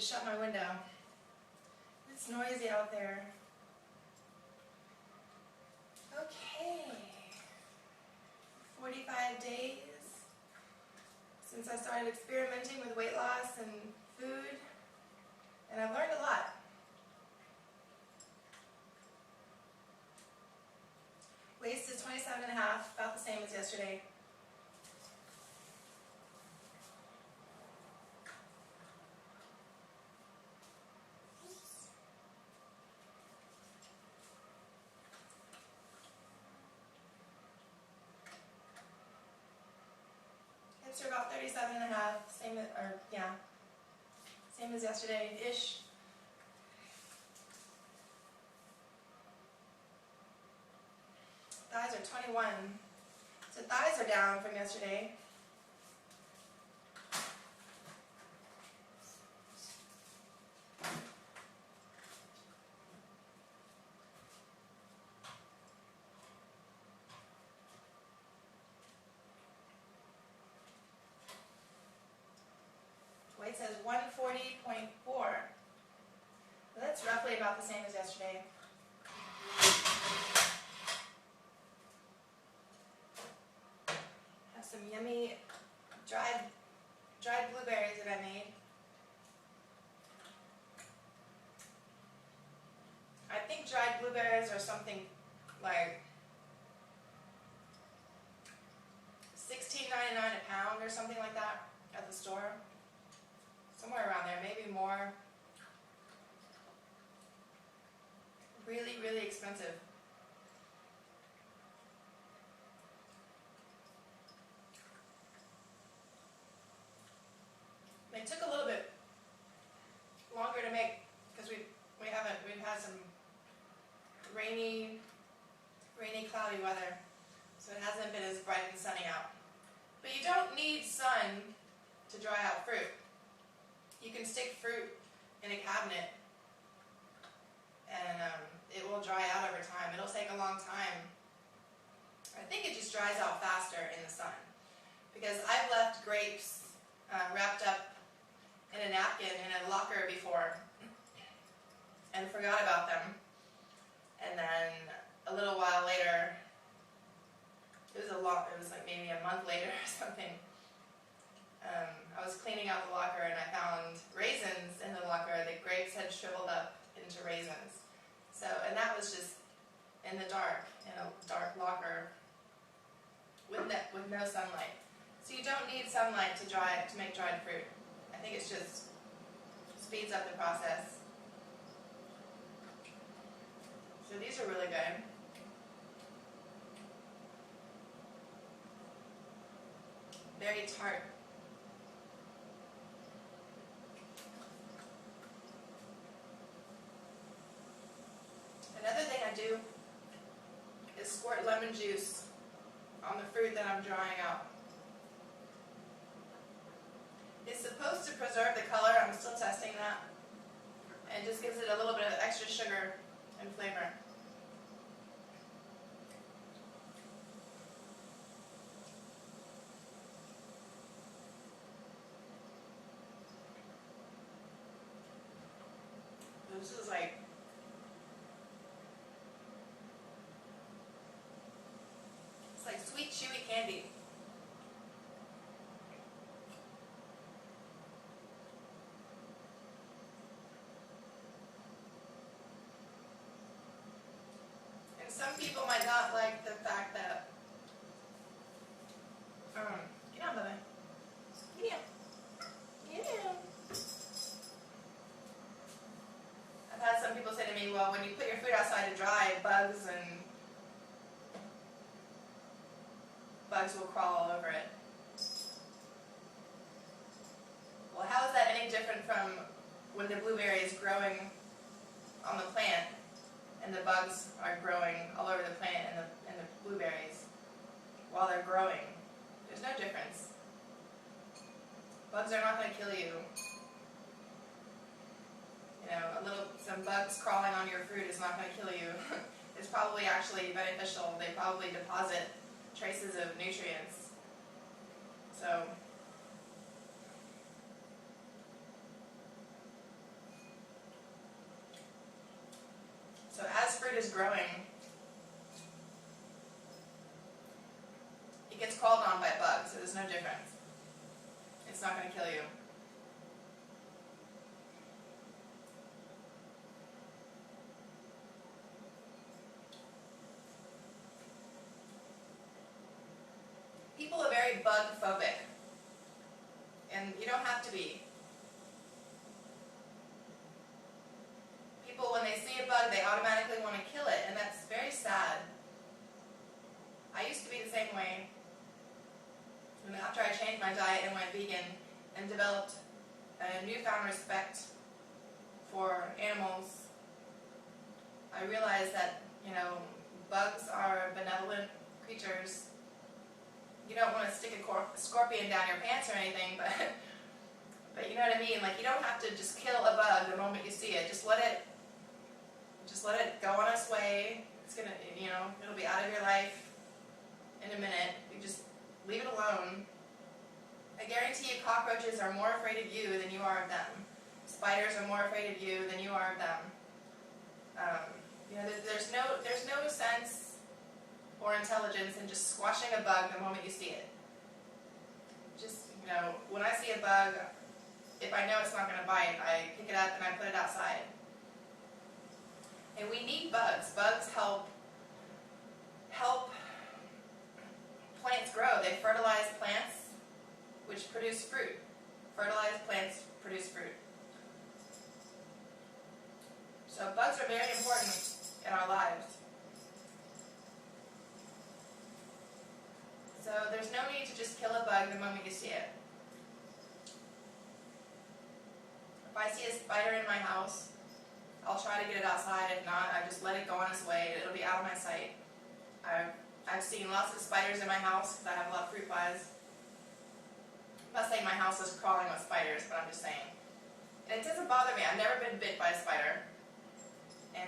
shut my window. It's noisy out there. Okay. 45 days since I started experimenting with weight loss and food, and I've learned a lot. Waist is 27.5, about the same as yesterday. Hips are about 37.5, same as yesterday-ish. Thighs are 21. So thighs are down from yesterday. Weight says 140.4. That's roughly about the same as yesterday. Have some yummy dried blueberries that I made. I think dried blueberries are something like $16.99 a pound or something like that at the store. Somewhere around there, maybe more. Really, really expensive. They took a little bit longer to make because we've had some rainy, cloudy weather, so it hasn't been as bright and sunny out. But you don't need sun to dry out fruit. You can stick fruit in a cabinet and it will dry out over time. It'll take a long time. I think it just dries out faster in the sun because I've left grapes wrapped up in a napkin in a locker before and forgot about them. And then a little while later, it was like maybe a month later or something, I was cleaning out the locker and I found raisins in the locker. The grapes had shriveled up into raisins. So, and that was just in the dark, in a dark locker with no sunlight. So you don't need sunlight to make dried fruit. I think it just speeds up the process. So these are really good. Very tart. Another thing I do is squirt lemon juice on the fruit that I'm drying out. It's supposed to preserve the color. I'm still testing that. And it just gives it a little bit of extra sugar and flavor. This is like sweet, chewy candy. And some people might not like the fact that get down, Bubba. Get down. Get down. I've had some people say to me, well, when you put your food outside to dry, bugs will crawl all over it. Well, how is that any different from when the blueberry is growing on the plant and the bugs are growing all over the plant and the blueberries while they're growing? There's no difference. Bugs are not going to kill you. You know, some bugs crawling on your fruit is not going to kill you. It's probably actually beneficial. They probably deposit traces of nutrients. So growing, it gets crawled on by bugs, so there's no difference. It's not going to kill you. People are very bug phobic, and you don't have to be. People, when they see a bug, they automatically want to kill it, and that's very sad. I used to be the same way. And after I changed my diet and went vegan and developed a newfound respect for animals, I realized that, bugs are benevolent creatures. You don't want to stick a scorpion down your pants or anything, but you know what I mean? Like, you don't have to just kill a bug the moment you see it. Just let it go on its way. It's gonna, it'll be out of your life in a minute. You just leave it alone. I guarantee you cockroaches are more afraid of you than you are of them. Spiders are more afraid of you than you are of them. There's no sense or intelligence in just squashing a bug the moment you see it. Just, when I see a bug, if I know it's not going to bite, I pick it up and I put it outside. And we need bugs. Bugs help plants grow. They fertilize plants, which produce fruit. Fertilized plants produce fruit. So bugs are very important in our lives. So there's no need to just kill a bug the moment you see it. If I see a spider in my house, I'll try to get it outside. If not, I just let it go on its way. It'll be out of my sight. I've seen lots of spiders in my house because I have a lot of fruit flies. I'm not saying my house is crawling with spiders, but I'm just saying. And it doesn't bother me. I've never been bit by a spider. And,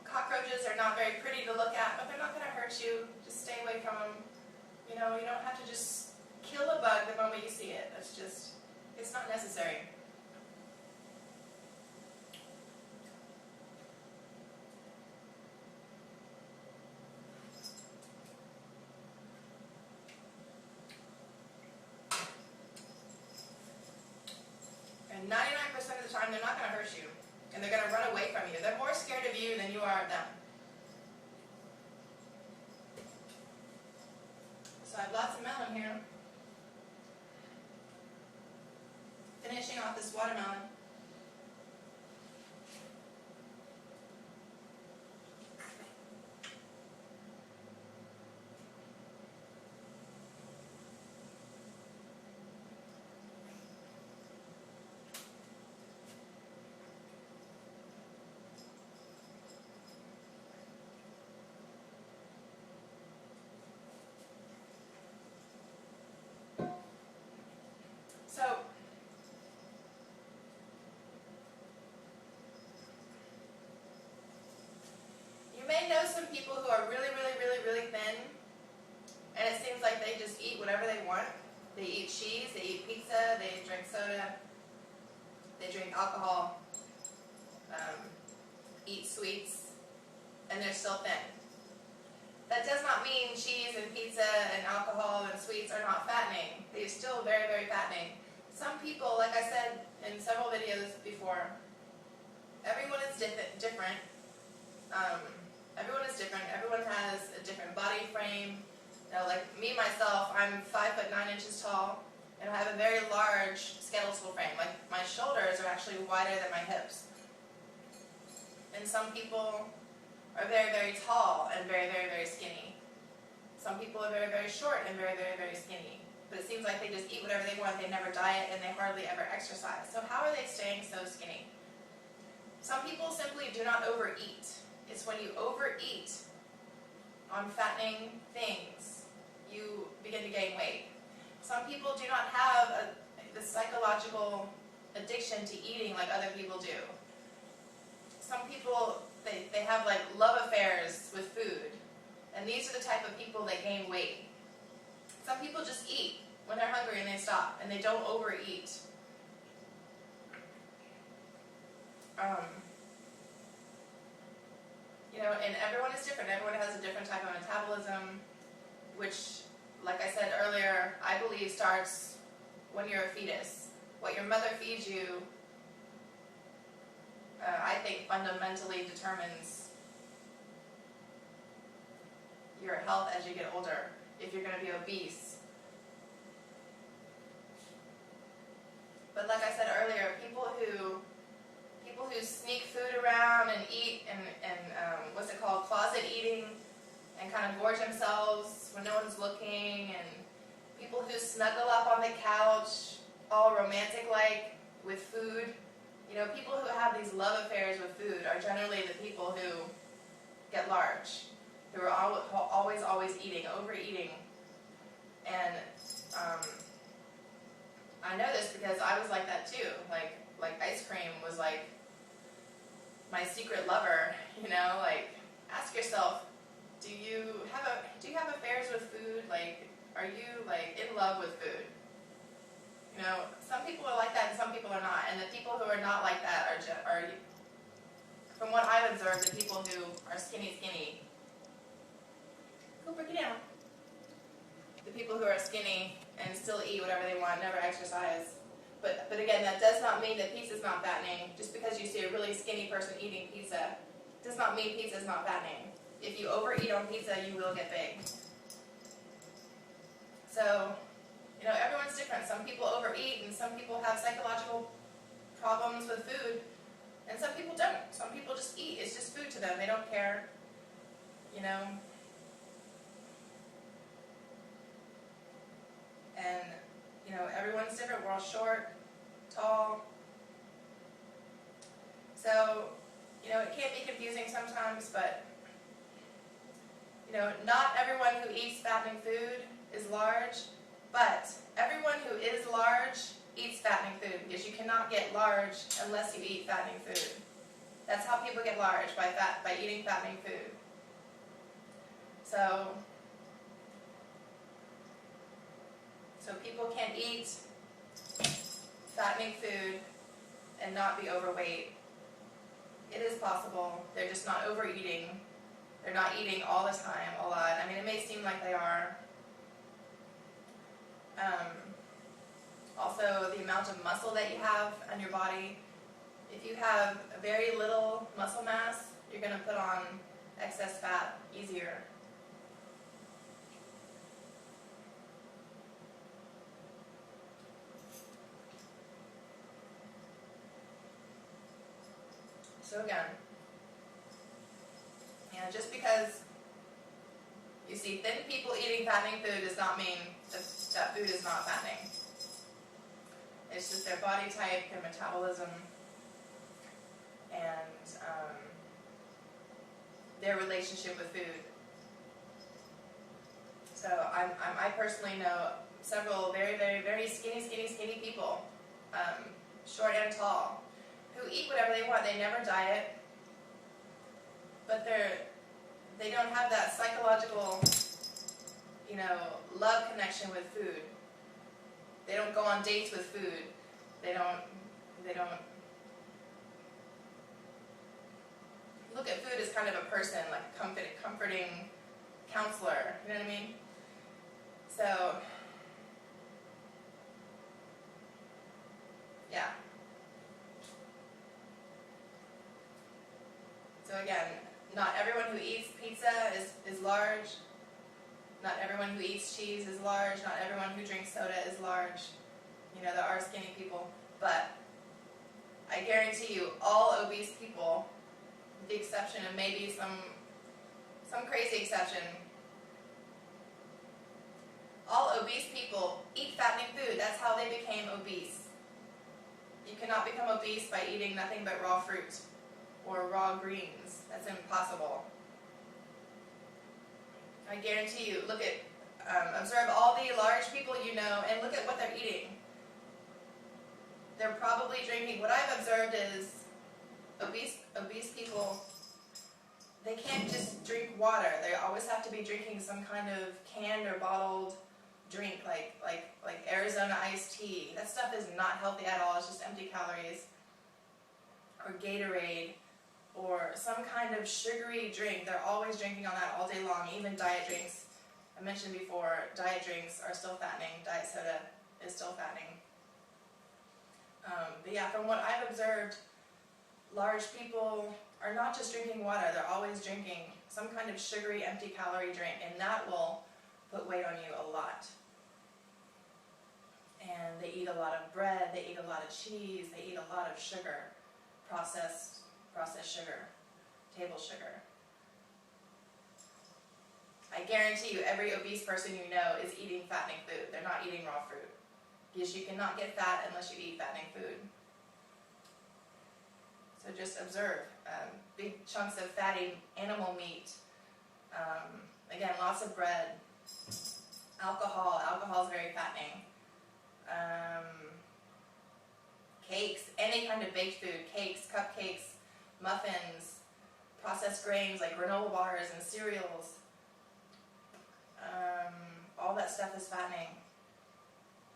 cockroaches are not very pretty to look at, but they're not going to hurt you. Just stay away from them. You don't have to just kill a bug the moment you see it. It's not necessary. And 99% of the time, they're not going to hurt you. And they're going to run away from you. They're more scared of you than you are of them. So I have lots of melon here. Finishing off this watermelon. So, you may know some people who are really, really, really, really thin, and it seems like they just eat whatever they want. They eat cheese, they eat pizza, they drink soda, they drink alcohol, eat sweets, and they're still thin. That does not mean cheese and pizza and alcohol and sweets are not fattening. They are still very, very fattening. Some people, like I said in several videos before, everyone is different. Everyone is different. Everyone has a different body frame. Like me, myself, I'm 5'9" tall, and I have a very large skeletal frame. Like my shoulders are actually wider than my hips. And some people are very, very tall and very, very, very skinny. Some people are very, very short and very, very, very skinny. But it seems like they just eat whatever they want. They never diet and they hardly ever exercise. So how are they staying so skinny? Some people simply do not overeat. It's when you overeat on fattening things, you begin to gain weight. Some people do not have the psychological addiction to eating like other people do. Some people, they have like love affairs with food. And these are the type of people that gain weight. Some people just eat when they're hungry and they stop, and they don't overeat. and everyone is different. Everyone has a different type of metabolism, which, like I said earlier, I believe starts when you're a fetus. What your mother feeds you, I think, fundamentally determines your health as you get older, if you're going to be obese. But like I said earlier, people who sneak food around and eat and what's it called, closet eating, and kind of gorge themselves when no one's looking, and people who snuggle up on the couch, all romantic-like, with food. People who have these love affairs with food are generally the people who get large, who are always eating, overeating. And I know this because I was like that too. Like ice cream was like my secret lover. Ask yourself, do you have affairs with food? Are you in love with food? Some people are like that and some people are not. And the people who are not like that are from what I've observed, the people who are skinny. Cooper, get down. The people who are skinny and still eat whatever they want, never exercise. But again, that does not mean that pizza is not fattening. Just because you see a really skinny person eating pizza does not mean pizza is not fattening. If you overeat on pizza, you will get big. So, everyone's different. Some people overeat and some people have psychological problems with food, and some people don't. Some people just eat. It's just food to them. They don't care. And, everyone's different. We're all short, tall. So, it can be confusing sometimes, but, not everyone who eats fattening food is large, but everyone who is large eats fattening food, because you cannot get large unless you eat fattening food. That's how people get large, by eating fattening food. So people can eat fattening food and not be overweight. It is possible. They're just not overeating. They're not eating all the time, a lot. I mean, it may seem like they are. Also, the amount of muscle that you have on your body. If you have very little muscle mass, you're going to put on excess fat easier. So again, just because you see thin people eating fattening food does not mean that food is not fattening. It's just their body type, their metabolism, and their relationship with food. So I personally know several very, very, very skinny people, short and tall, who eat whatever they want. They never diet, but they don't have that psychological, love connection with food. They don't go on dates with food. They don't look at food as kind of a person, like a comforting counselor. You know what I mean? So, yeah. So again, not everyone who eats pizza is large. Not everyone who eats cheese is large. Not everyone who drinks soda is large. There are skinny people. But I guarantee you, all obese people, with the exception of maybe some crazy exception, all obese people eat fattening food. That's how they became obese. You cannot become obese by eating nothing but raw fruit or raw greens. That's impossible. I guarantee you, look at, observe all the large people you know and look at what they're eating. They're probably drinking, what I've observed is obese people, they can't just drink water. They always have to be drinking some kind of canned or bottled drink, like Arizona iced tea. That stuff is not healthy at all. It's just empty calories. Or Gatorade, or some kind of sugary drink. They're always drinking on that all day long, even diet drinks. I mentioned before, diet drinks are still fattening. Diet soda is still fattening. But yeah, from what I've observed, large people are not just drinking water, they're always drinking some kind of sugary, empty calorie drink, and that will put weight on you a lot. And they eat a lot of bread, they eat a lot of cheese, they eat a lot of sugar, processed sugar, table sugar. I guarantee you every obese person you know is eating fattening food. They're not eating raw fruit. Because you cannot get fat unless you eat fattening food. So just observe. Big chunks of fatty animal meat. Again, lots of bread. Alcohol. Alcohol is very fattening. Cakes. Any kind of baked food. Cakes, cupcakes, muffins, processed grains like granola bars and cereals. All that stuff is fattening.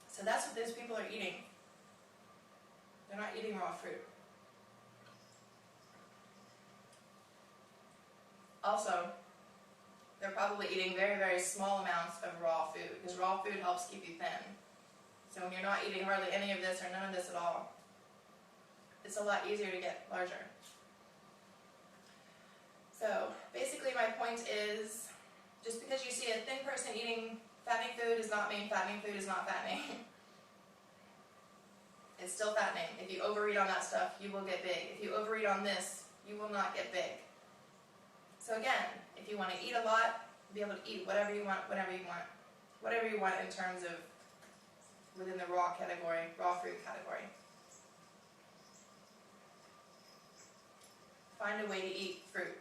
So that's what those people are eating. They're not eating raw fruit. Also, they're probably eating very, very small amounts of raw food, because raw food helps keep you thin. So when you're not eating hardly any of this or none of this at all, it's a lot easier to get larger. So basically my point is, just because you see a thin person eating fattening food does not mean fattening food is not fattening. It's still fattening. If you overeat on that stuff, you will get big. If you overeat on this, you will not get big. So again, if you want to eat a lot, be able to eat whatever you want, whenever you want. Whatever you want in terms of within the raw category, raw fruit category. Find a way to eat fruit.